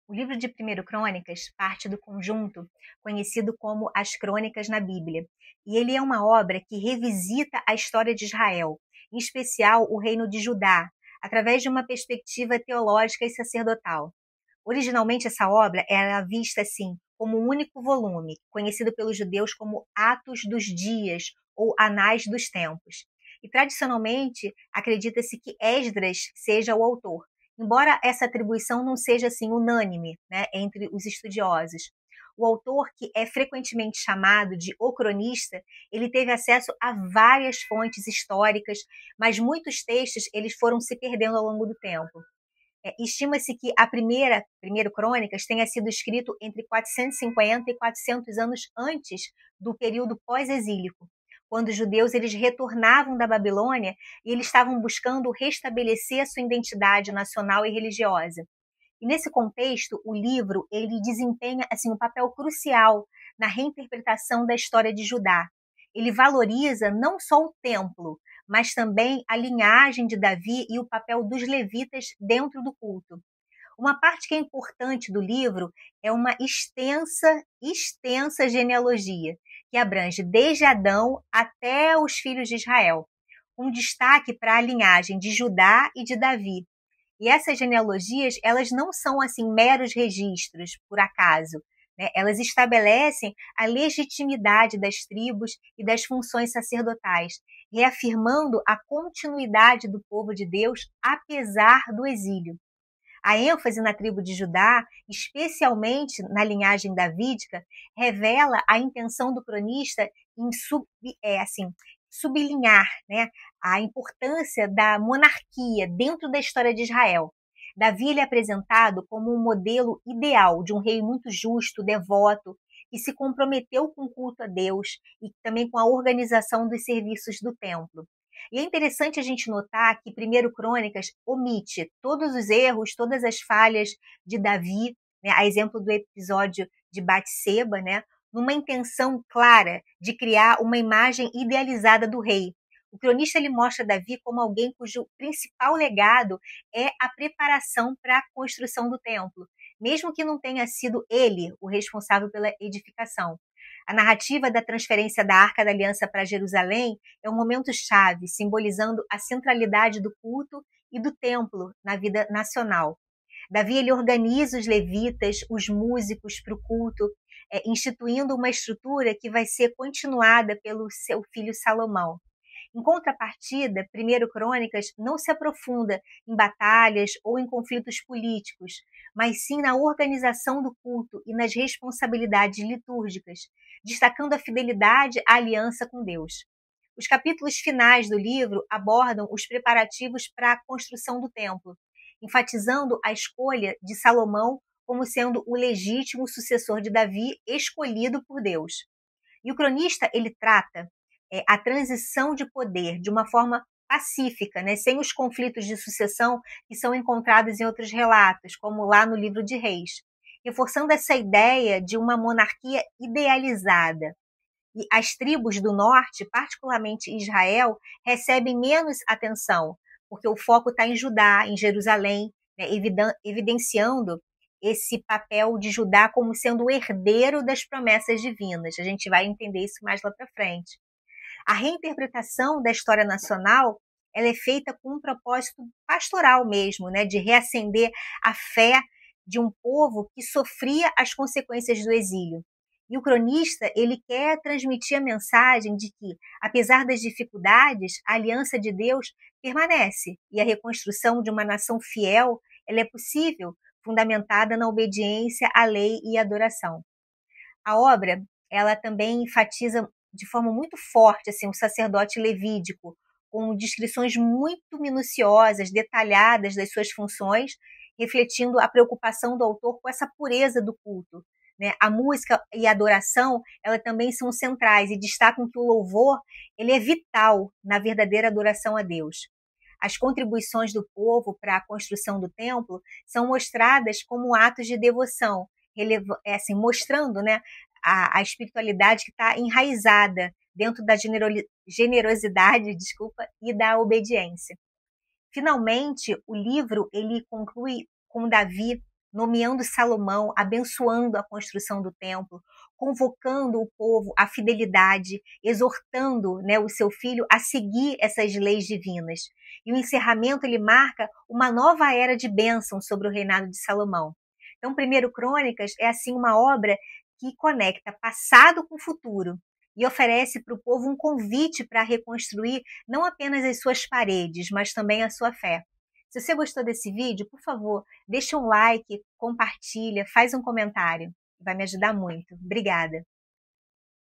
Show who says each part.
Speaker 1: O livro de 1 Crônicas parte do conjunto conhecido como as Crônicas na Bíblia, e ele é uma obra que revisita a história de Israel, em especial o reino de Judá, através de uma perspectiva teológica e sacerdotal. Originalmente, essa obra era vista assim como um único volume, conhecido pelos judeus como Atos dos Dias ou Anais dos Tempos. E tradicionalmente acredita-se que Esdras seja o autor, embora essa atribuição não seja assim unânime, né, entre os estudiosos. O autor, que é frequentemente chamado de o cronista, ele teve acesso a várias fontes históricas, mas muitos textos eles foram se perdendo ao longo do tempo. Estima-se que primeiro Crônicas tenha sido escrito entre 450 e 400 anos antes do período pós-exílico, quando os judeus eles retornavam da Babilônia e eles estavam buscando restabelecer a sua identidade nacional e religiosa. E nesse contexto, o livro ele desempenha assim um papel crucial na reinterpretação da história de Judá. Ele valoriza não só o templo, mas também a linhagem de Davi e o papel dos levitas dentro do culto. Uma parte que é importante do livro é uma extensa genealogia, que abrange desde Adão até os filhos de Israel, com destaque para a linhagem de Judá e de Davi. E essas genealogias, elas não são assim meros registros por acaso, né? Elas estabelecem a legitimidade das tribos e das funções sacerdotais, reafirmando a continuidade do povo de Deus apesar do exílio. A ênfase na tribo de Judá, especialmente na linhagem davídica, revela a intenção do cronista em sublinhar, né, a importância da monarquia dentro da história de Israel. Davi ele é apresentado como um modelo ideal de um rei muito justo, devoto, que se comprometeu com o culto a Deus e também com a organização dos serviços do templo. E é interessante a gente notar que 1 Crônicas omite todos os erros, todas as falhas de Davi, né, a exemplo do episódio de Batseba, né, numa intenção clara de criar uma imagem idealizada do rei. O cronista ele mostra Davi como alguém cujo principal legado é a preparação para a construção do templo, mesmo que não tenha sido ele o responsável pela edificação. A narrativa da transferência da Arca da Aliança para Jerusalém é um momento chave, simbolizando a centralidade do culto e do templo na vida nacional. Davi ele organiza os levitas, os músicos para o culto, instituindo uma estrutura que vai ser continuada pelo seu filho Salomão. Em contrapartida, 1 Crônicas não se aprofunda em batalhas ou em conflitos políticos, mas sim na organização do culto e nas responsabilidades litúrgicas, destacando a fidelidade à aliança com Deus. Os capítulos finais do livro abordam os preparativos para a construção do templo, enfatizando a escolha de Salomão como sendo o legítimo sucessor de Davi, escolhido por Deus. E o cronista ele trata a transição de poder de uma forma pacífica, né, sem os conflitos de sucessão que são encontrados em outros relatos, como lá no livro de Reis, reforçando essa ideia de uma monarquia idealizada. E as tribos do norte, particularmente Israel, recebem menos atenção, porque o foco está em Judá, em Jerusalém, né, evidenciando esse papel de Judá como sendo o herdeiro das promessas divinas. A gente vai entender isso mais lá para frente. A reinterpretação da história nacional ela é feita com um propósito pastoral mesmo, né, de reacender a fé de um povo que sofria as consequências do exílio. E o cronista ele quer transmitir a mensagem de que, apesar das dificuldades, a aliança de Deus permanece e a reconstrução de uma nação fiel ela é possível, fundamentada na obediência à lei e adoração. A obra ela também enfatiza de forma muito forte assim, o sacerdote levídico, com descrições muito minuciosas, detalhadas das suas funções, refletindo a preocupação do autor com essa pureza do culto. Né? A música e a adoração, elas também são centrais e destacam que o louvor ele é vital na verdadeira adoração a Deus. As contribuições do povo para a construção do templo são mostradas como atos de devoção, assim, mostrando, né, a espiritualidade que está enraizada dentro da generosidade, e da obediência. Finalmente, o livro ele conclui com Davi nomeando Salomão, abençoando a construção do templo, convocando o povo à fidelidade, exortando, né, o seu filho a seguir essas leis divinas. E o encerramento ele marca uma nova era de bênção sobre o reinado de Salomão. Então, 1 Crônicas é assim uma obra que conecta passado com futuro e oferece para o povo um convite para reconstruir não apenas as suas paredes, mas também a sua fé. Se você gostou desse vídeo, por favor, deixa um like, compartilha, faz um comentário. Vai me ajudar muito. Obrigada!